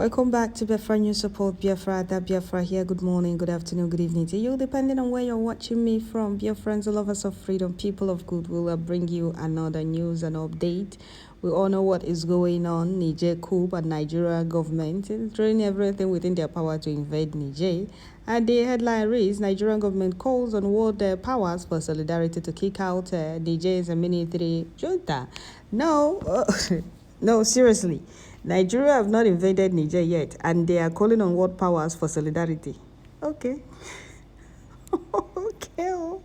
Welcome back to BIAFRA News Support. BIAFRA, that BIAFRA here. Good morning, good afternoon, good evening to you, depending on where you're watching me from. BIAFRans, all lovers of freedom, people of goodwill, will bring you another news and update. We all know what is going on. Niger coup and Nigeria government is doing everything within their power to invade Niger. And the headline reads, Nigerian government calls on world powers for solidarity to kick out Niger's military junta. No, no, seriously. Nigeria have not invaded Niger yet, and they are calling on world powers for solidarity. Okay. Okay.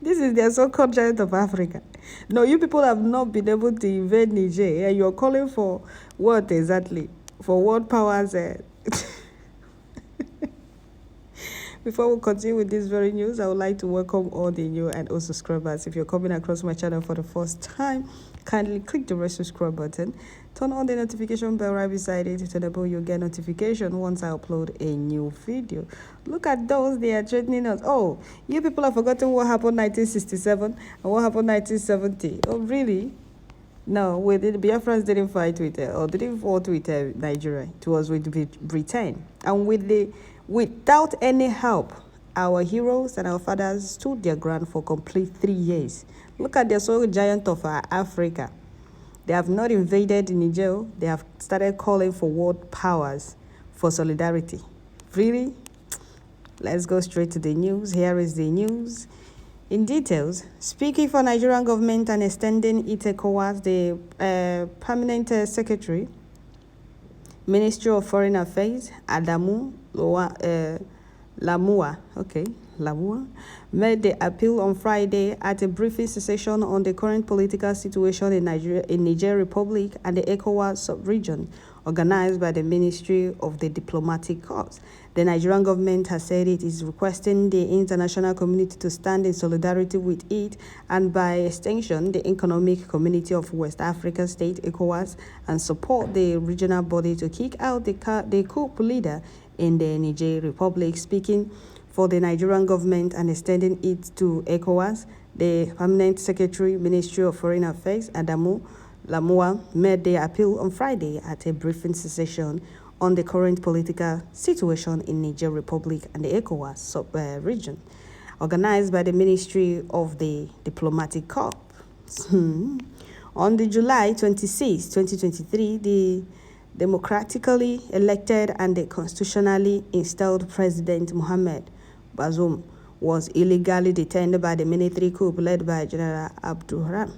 This is their so-called giant of Africa. No, you people have not been able to invade Niger, and you're calling for what exactly? For world powers. Before we continue with this very news, I would like to welcome all the new and old subscribers. If you're coming across my channel for the first time, kindly click the red subscribe button. Turn on the notification bell right beside it to enable you get notification once I upload a new video. Look at those, they are threatening us. Oh, you people have forgotten what happened 1967 and what happened 1970. Oh, really? No, the Biafrans didn't fight with or didn't fight with Nigeria. It was with Britain. And without any help, our heroes and our fathers stood their ground for complete 3 years. Look at the so giant of Africa. They have not invaded Niger. They have started calling for world powers for solidarity. Really? Let's go straight to the news. Here is the news. In details, speaking for Nigerian government and extending its ECOWAS, the permanent secretary, Ministry of Foreign Affairs, Adamu Lamua, made the appeal on Friday at a briefing session on the current political situation in Niger Republic and the ECOWAS sub-region, organized by the Ministry of the Diplomatic Corps. The Nigerian government has said it is requesting the international community to stand in solidarity with it and, by extension, the Economic Community of West African States, ECOWAS, and support the regional body to kick out the coup leader in the Niger Republic. Speaking for the Nigerian government and extending it to ECOWAS, the Permanent Secretary, Ministry of Foreign Affairs, Adamu Lamua, made the appeal on Friday at a briefing session on the current political situation in Niger Republic and the ECOWAS sub-region, organized by the Ministry of the Diplomatic Corps. On the July 26, 2023, the democratically elected and the constitutionally installed President Mohamed Bazoum was illegally detained by the military coup led by General Abdurrahman.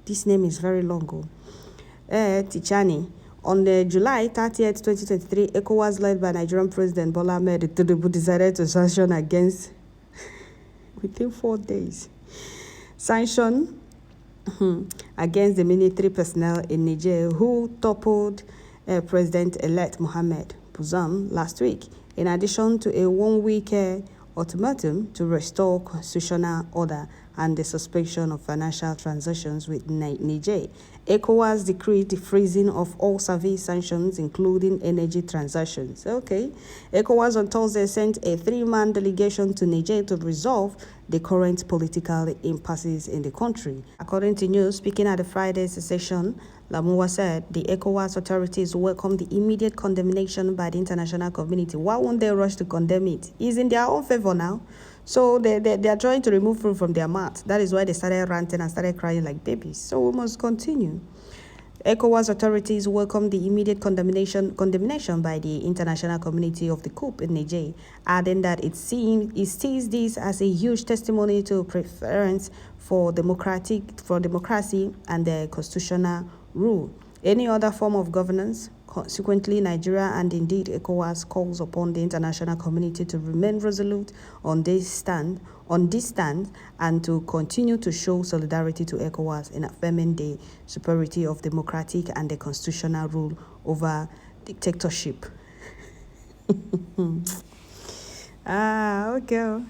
This name is very long. Tichani. On the July 30th, 2023, ECOWAS led by Nigerian President Bola Ahmed Tinubu decided to sanction against within 4 days. Sanction against the military personnel in Niger who toppled President-elect Mohamed Bazoum last week, in addition to a 1-week ultimatum to restore constitutional order and the suspension of financial transactions with Niger. ECOWAS decreed the freezing of all service sanctions, including energy transactions. Okay. ECOWAS on Thursday sent a 3-man delegation to Niger to resolve the current political impasses in the country. According to news, speaking at the Friday session, Lamua said the ECOWAS authorities welcome the immediate condemnation by the international community. Why won't they rush to condemn it? It's in their own favor now. So they are trying to remove fruit from their mat. That is why they started ranting and started crying like babies. So we must continue. ECOWAS authorities welcome the immediate condemnation by the international community of the coup in Niger, adding that it sees this as a huge testimony to preference for democracy and the constitutional rule. Any other form of governance. Consequently, Nigeria and indeed ECOWAS calls upon the international community to remain resolute on this stand and to continue to show solidarity to ECOWAS in affirming the superiority of democratic and the constitutional rule over dictatorship. Okay.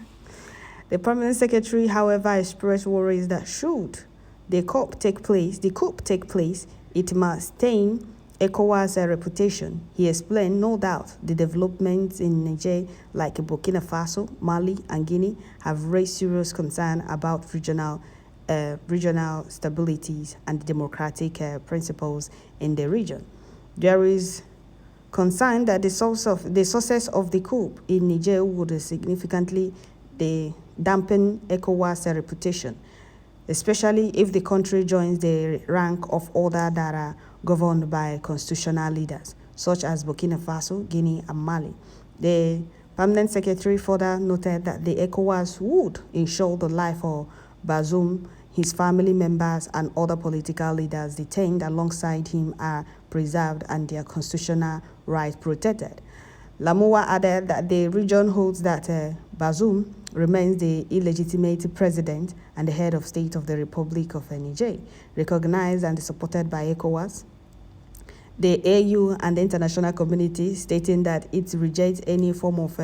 The Permanent Secretary, however, expressed worries that should the coup take place, it must stain ECOWAS' reputation. He explained, no doubt, the developments in Niger, like Burkina Faso, Mali, and Guinea, have raised serious concern about regional regional stabilities and democratic principles in the region. There is concern that the success of the coup in Niger would significantly dampen ECOWAS' reputation, especially if the country joins the rank of others that are governed by constitutional leaders, such as Burkina Faso, Guinea, and Mali. The Permanent Secretary further noted that the ECOWAS would ensure the life of Bazoum, his family members, and other political leaders detained alongside him are preserved and their constitutional rights protected. Lamoua added that the region holds that Bazoum remains the illegitimate president and the head of state of the Republic of Niger, recognized and supported by ECOWAS, the AU, and the international community, stating that it rejects any form of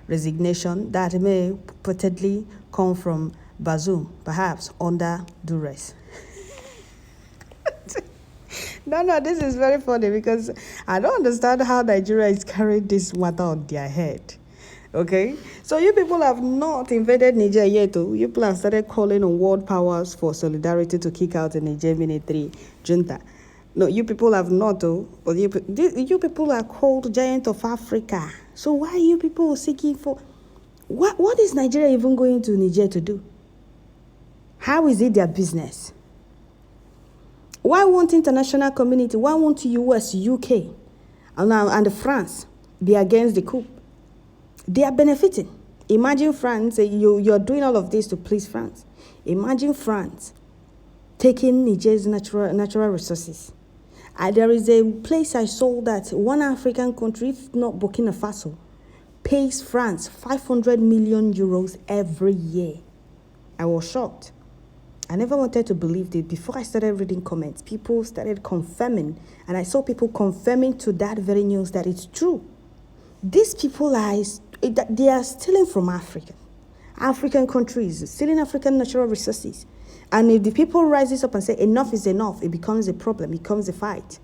resignation that may potentially come from Bazoum, perhaps under duress. No, this is very funny because I don't understand how Nigeria is carrying this matter on their head. Okay, so you people have not invaded Niger yet. You people have started calling on world powers for solidarity to kick out the Niger military junta. No, you people have not, but you people are called giant of Africa. So why are you people seeking for... What is Nigeria even going to Niger to do? How is it their business? Why won't international community, why won't US, UK, and France be against the coup? They are benefiting. Imagine France, you're doing all of this to please France. Imagine France taking Niger's natural resources. There is a place I saw that one African country, if not Burkina Faso, pays France 500 million euros every year. I was shocked. I never wanted to believe it. Before I started reading comments, people started confirming, and I saw people confirming to that very news that it's true. These people they are stealing from African countries, stealing African natural resources. And if the people rises up and say enough is enough, it becomes a problem, it becomes a fight.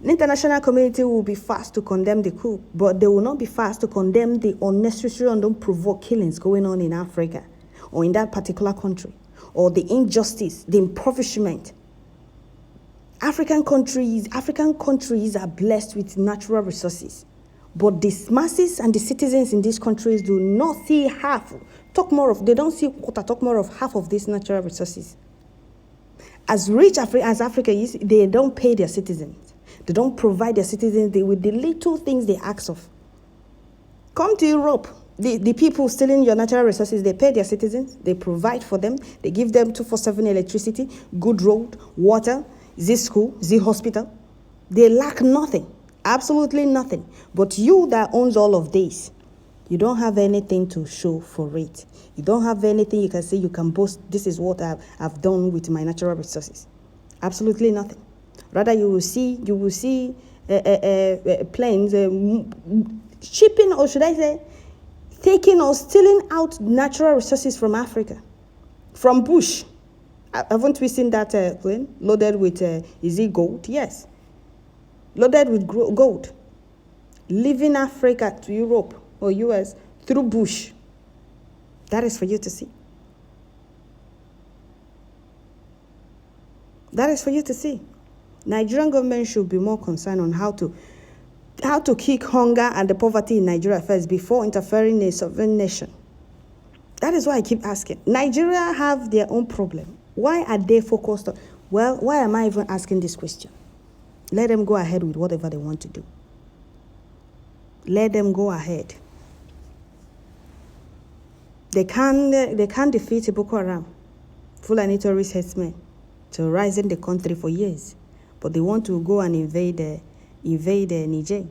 The international community will be fast to condemn the coup, but they will not be fast to condemn the unnecessary and unprovoked killings going on in Africa, or in that particular country, or the injustice, the impoverishment. African countries are blessed with natural resources, but the masses and the citizens in these countries do not see half. They don't see quarter, talk more of half of these natural resources. As rich as Africa is, they don't pay their citizens. They don't provide their citizens with the little things they ask of. Come to Europe. The people stealing your natural resources, they pay their citizens, they provide for them, they give them 24/7 electricity, good road, water, school, hospital. They lack nothing, absolutely nothing. But you that owns all of this, you don't have anything to show for it. You don't have anything you can say, you can boast, this is what I've done with my natural resources. Absolutely nothing. Rather, you will see planes shipping, or should I say, taking or stealing out natural resources from Africa, from bush. Haven't we seen that plane loaded with, is it gold? Yes. Loaded with gold. Leaving Africa to Europe or US through bush. That is for you to see. That is for you to see. Nigerian government should be more concerned on how to kick hunger and the poverty in Nigeria first before interfering in a sovereign nation. That is why I keep asking. Nigeria have their own problem. Why are they focused on? Well, why am I even asking this question? Let them go ahead with whatever they want to do. Let them go ahead. They can't defeat Boko Haram, Fulani terrorist herdsmen, terrorizing the country for years, but they want to go and invade Niger.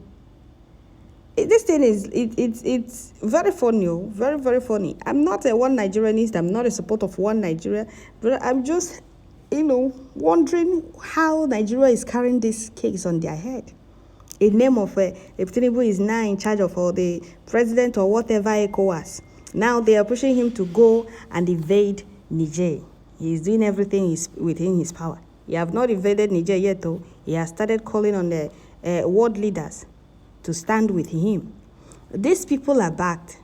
This thing it's very funny, very, very funny. I'm not a one Nigerianist. I'm not a supporter of one Nigeria, but I'm just, wondering how Nigeria is carrying this case on their head. In name of if Tinubu is now in charge of, or the president or whatever ECOWAS, now they are pushing him to go and invade Niger. He is doing everything within his power. He have not invaded Niger yet, though. He has started calling on the world leaders to stand with him. These people are backed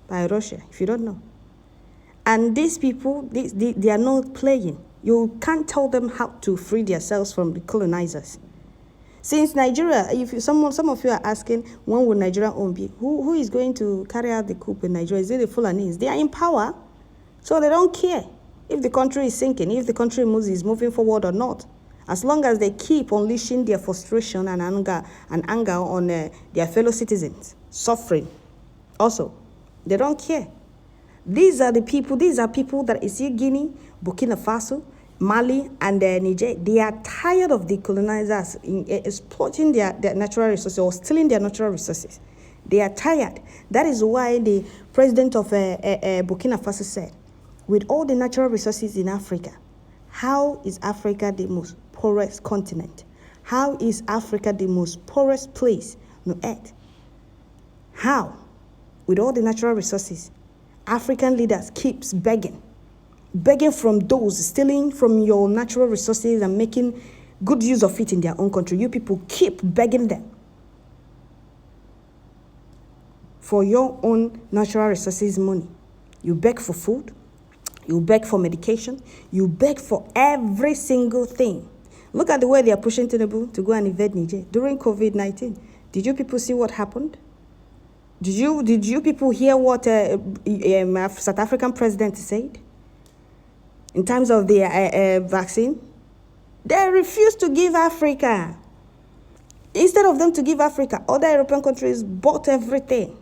by Russia, if you don't know. And these people, they are not playing. You can't tell them how to free themselves from the colonizers. Since Nigeria, some of you are asking, when will Nigeria own be? Who is going to carry out the coup in Nigeria? Is it the Fulanese? They are in power, so they don't care if the country is sinking, if the country is moving forward or not. As long as they keep unleashing their frustration and anger on their fellow citizens, suffering also, they don't care. These are people that is here, Guinea, Burkina Faso, Mali, and Niger. They are tired of the colonizers exploiting their natural resources or stealing their natural resources. They are tired. That is why the president of Burkina Faso said, with all the natural resources in Africa, how is Africa the most poorest continent? How is Africa the most poorest place on earth? How? With all the natural resources, African leaders keeps begging from those stealing from your natural resources and making good use of it in their own country. You people keep begging them for your own natural resources money. You beg for food, you beg for medication, you beg for every single thing. Look at the way they are pushing Tinubu to go and invade Niger during COVID-19. Did you people see what happened? Did you people hear what South African president said in terms of the vaccine? They refused to give Africa. Instead of them to give Africa, other European countries bought everything.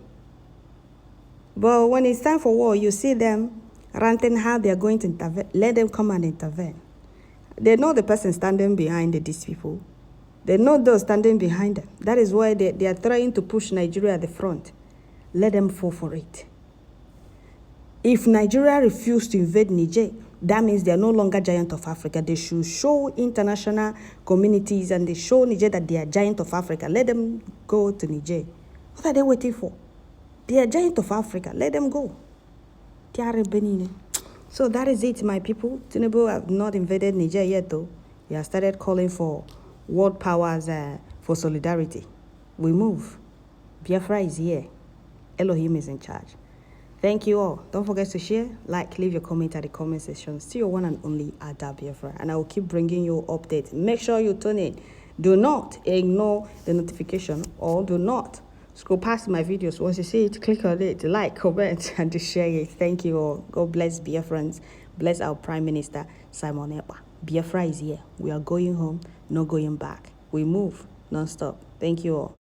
But when it's time for war, you see them ranting how they are going to intervene. Let them come and intervene. They know the person standing behind these people. They know those standing behind them. That is why they are trying to push Nigeria at the front. Let them fall for it. If Nigeria refused to invade Niger, that means they are no longer giant of Africa. They should show international communities and they show Niger that they are giant of Africa. Let them go to Niger. What are they waiting for? They are giant of Africa. Let them go. So that is it, my people. Tinubu have not invaded Niger yet, though. He has started calling for world powers for solidarity. We move. Biafra is here. Elohim is in charge. Thank you all. Don't forget to share, like, leave your comment at the comment section. Still your one and only Ada Biafra, and I will keep bringing you updates. Make sure you tune in. Do not ignore the notification, or do not scroll past my videos. Once you see it, click on it, like, comment, and just share it. Thank you all. God bless Biafrans. Bless our Prime Minister, Simon Ekpa. Biafra is here. We are going home, no going back. We move non-stop. Thank you all.